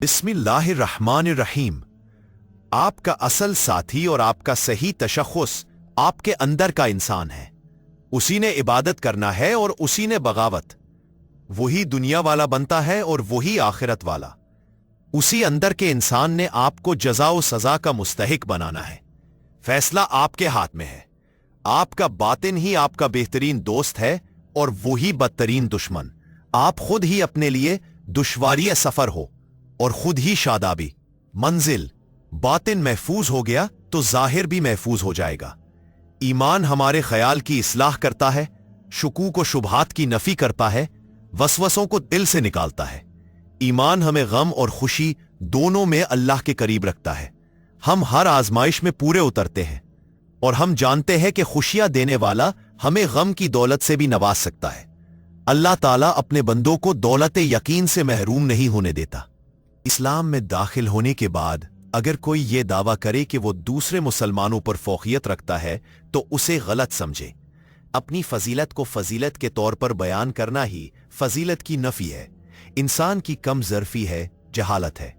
बिस्मिल्लाहिर्रहमानिर्रहीम। आपका असल साथी और आपका सही तशख़्ख़ुस आपके अंदर का इंसान है। उसी ने इबादत करना है और उसी ने बगावत। वही दुनिया वाला बनता है और वही आखिरत वाला। उसी अंदर के इंसान ने आपको जज़ा व सज़ा का मुस्तहिक बनाना है। फैसला आपके हाथ में है। आपका बातिन ही आपका बेहतरीन दोस्त है और वही बदतरीन दुश्मन। आप खुद ही अपने लिए दुश्वारी सफर हो और खुद ही शादाबी मंजिल। बातिन महफूज हो गया तो जाहिर भी महफूज हो जाएगा। ईमान हमारे ख्याल की इस्लाह करता है, शुकूक व शुबहात की नफी करता है, वसवसों को दिल से निकालता है। ईमान हमें गम और खुशी दोनों में अल्लाह के करीब रखता है। हम हर आजमाइश में पूरे उतरते हैं और हम जानते हैं कि खुशियां देने वाला हमें गम की दौलत से भी नवाज सकता है। अल्लाह ताला अपने बंदों को दौलत यकीन से महरूम नहीं होने देता। इस्लाम में दाखिल होने के बाद अगर कोई ये दावा करे कि वो दूसरे मुसलमानों पर फौकियत रखता है तो उसे गलत समझे। अपनी फजीलत को फजीलत के तौर पर बयान करना ही फजीलत की नफी है। इंसान की कम ज़र्फी है, जहालत है।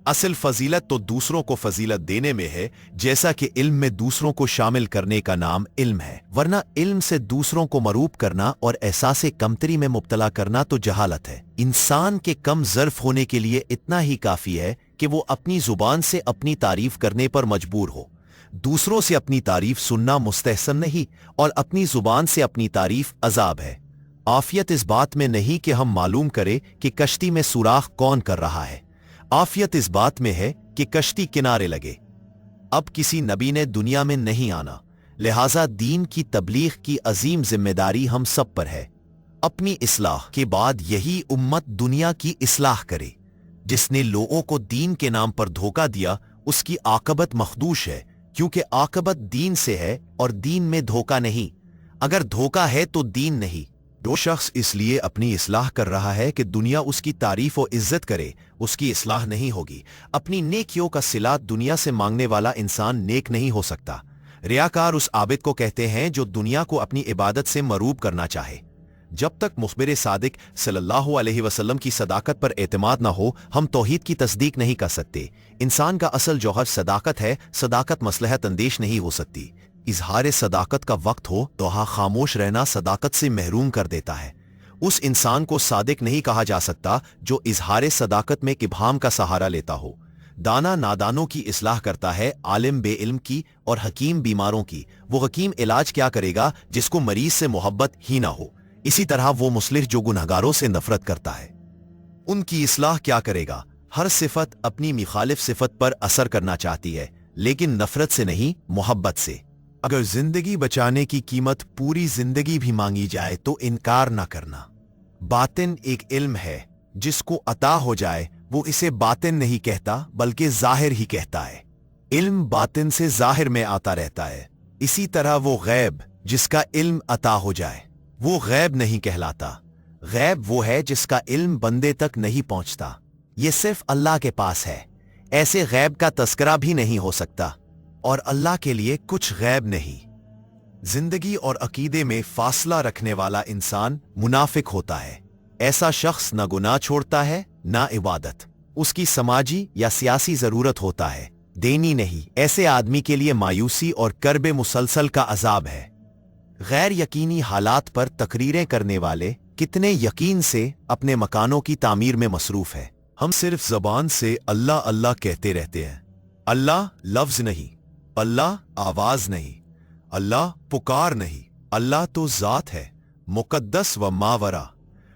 असल फजीलत तो दूसरों को फजीलत देने में है, जैसा कि इल्म में दूसरों को शामिल करने का नाम इल्म है। वरना इल्म से दूसरों को मरूब करना और एहसास कमतरी में मुब्तला करना तो जहालत है। इंसान के कम ज़र्फ होने के लिए इतना ही काफ़ी है कि वो अपनी ज़ुबान से अपनी तारीफ करने पर मजबूर हो। दूसरों से अपनी तारीफ सुनना मुस्तहसन नहीं और अपनी ज़ुबान से अपनी तारीफ अजाब है। आफियत इस बात में नहीं कि हम मालूम करें कि कश्ती में सुराख कौन कर रहा है। आफियत इस बात में है कि कश्ती किनारे लगे। अब किसी नबी ने दुनिया में नहीं आना, लिहाजा दीन की तबलीग की अजीम जिम्मेदारी हम सब पर है। अपनी इस्लाह के बाद यही उम्मत दुनिया की इस्लाह करे। जिसने लोगों को दीन के नाम पर धोखा दिया उसकी आकबत मखदूश है, क्योंकि आकबत दीन से है और दीन में धोखा नहीं। अगर धोखा है तो दीन नहीं। जो शख्स इसलिए अपनी इस्लाह कर रहा है कि दुनिया उसकी तारीफ और इज्जत करे, उसकी इस्लाह नहीं होगी। अपनी नेकियों का सिला दुनिया से मांगने वाला इंसान नेक नहीं हो सकता। रियाकार उस आबिद को कहते हैं जो दुनिया को अपनी इबादत से मरूब करना चाहे। जब तक मुखबिर सादिक सल्लल्लाहु अलैहि वसल्लम की सदाकत पर एतमाद न हो, हम तौहीद की तस्दीक नहीं कर सकते। इंसान का असल जौहर सदाकत है। सदाकत मसलहत अंदेश नहीं हो सकती। इजहार सदाकत का वक्त हो तो खामोश रहना सदाकत से महरूम कर देता है। उस इंसान को सादिक नहीं कहा जा सकता जो इजहार सदाकत में इब्हाम का सहारा लेता हो। दाना नादानों की इस्लाह करता है, आलिम बेइल्म की और हकीम बीमारों की। वो हकीम इलाज क्या करेगा जिसको मरीज से मोहब्बत ही ना हो। इसी तरह वो मुस्लिह जो गुनहगारों से नफरत करता है, उनकी इस्लाह क्या करेगा। हर सिफत अपनी मुखालिफ सिफत पर असर करना चाहती है, लेकिन नफरत से नहीं, मोहब्बत से। अगर जिंदगी बचाने की कीमत पूरी जिंदगी भी मांगी जाए तो इनकार ना करना। बातिन एक इल्म है, जिसको अता हो जाए वो इसे बातिन नहीं कहता बल्कि जाहिर ही कहता है। इल्म बातिन से जाहिर में आता रहता है। इसी तरह वो गैब जिसका इल्म अता हो जाए वो गैब नहीं कहलाता। गैब वो है जिसका इल्म बंदे तक नहीं पहुंचता। ये सिर्फ अल्लाह के पास है। ऐसे गैब का तस्करा भी नहीं हो सकता और अल्लाह के लिए कुछ गैब नहीं। जिंदगी और अकीदे में फासला रखने वाला इंसान मुनाफिक होता है। ऐसा शख्स न गुनाह छोड़ता है ना इबादत। उसकी समाजी या सियासी जरूरत होता है, देनी नहीं। ऐसे आदमी के लिए मायूसी और कर्ब मुसलसल का अजाब है। गैर यकीनी हालात पर तकरीरें करने वाले कितने यकीन से अपने मकानों की तामीर में मसरूफ है। हम सिर्फ जबान से अल्लाह अल्लाह कहते रहते हैं। अल्लाह लफ्ज नहीं, अल्लाह आवाज नहीं, अल्लाह पुकार नहीं। अल्लाह तो जात है, मुकद्दस व मावरा।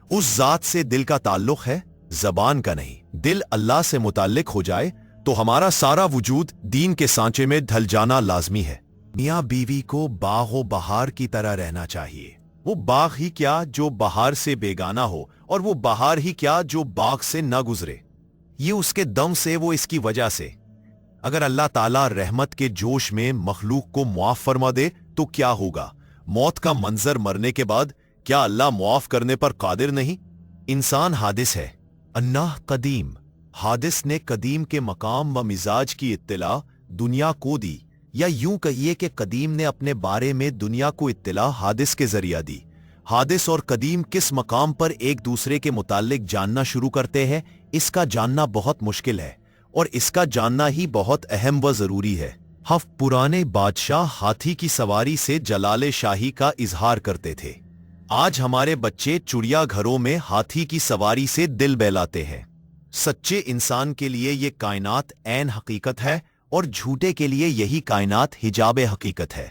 उस जात से दिल का ताल्लुक है, जबान का नहीं। दिल अल्लाह से मुताल्लिक हो जाए तो हमारा सारा वजूद दीन के सांचे में ढल जाना लाजमी है। मियाँ बीवी को बाग व बहार की तरह रहना चाहिए। वो बाग ही क्या जो बहार से बेगाना हो, और वो बहार ही क्या जो बाग से न गुजरे। ये उसके दम से, वो इसकी वजह से। अगर अल्लाह ताला रहमत के जोश में मखलूक को मुआफ फरमा दे तो क्या होगा। मौत का मंजर मरने के बाद क्या अल्लाह मुआफ करने पर कादिर नहीं। इंसान हादिस है, अल्लाह कदीम। हादिस ने कदीम के मकाम व मिजाज की इत्तला दुनिया को दी, या यूं कहिए कि कदीम ने अपने बारे में दुनिया को इत्तला हादिस के जरिया दी। हादिस और कदीम किस मकाम पर एक दूसरे के मुताल्लिक जानना शुरू करते हैं, اس کا جاننا بہت مشکل ہے اور اس کا جاننا ہی بہت اہم و ضروری ہے۔ پرانے بادشاہ ہاتھی کی سواری سے جلال شاہی کا اظہار کرتے تھے۔ آج ہمارے بچے چڑیا گھروں میں ہاتھی کی سواری سے دل بہلاتے ہیں۔ سچے انسان کے لیے یہ کائنات عین حقیقت ہے اور جھوٹے کے لیے یہی کائنات حجاب حقیقت ہے۔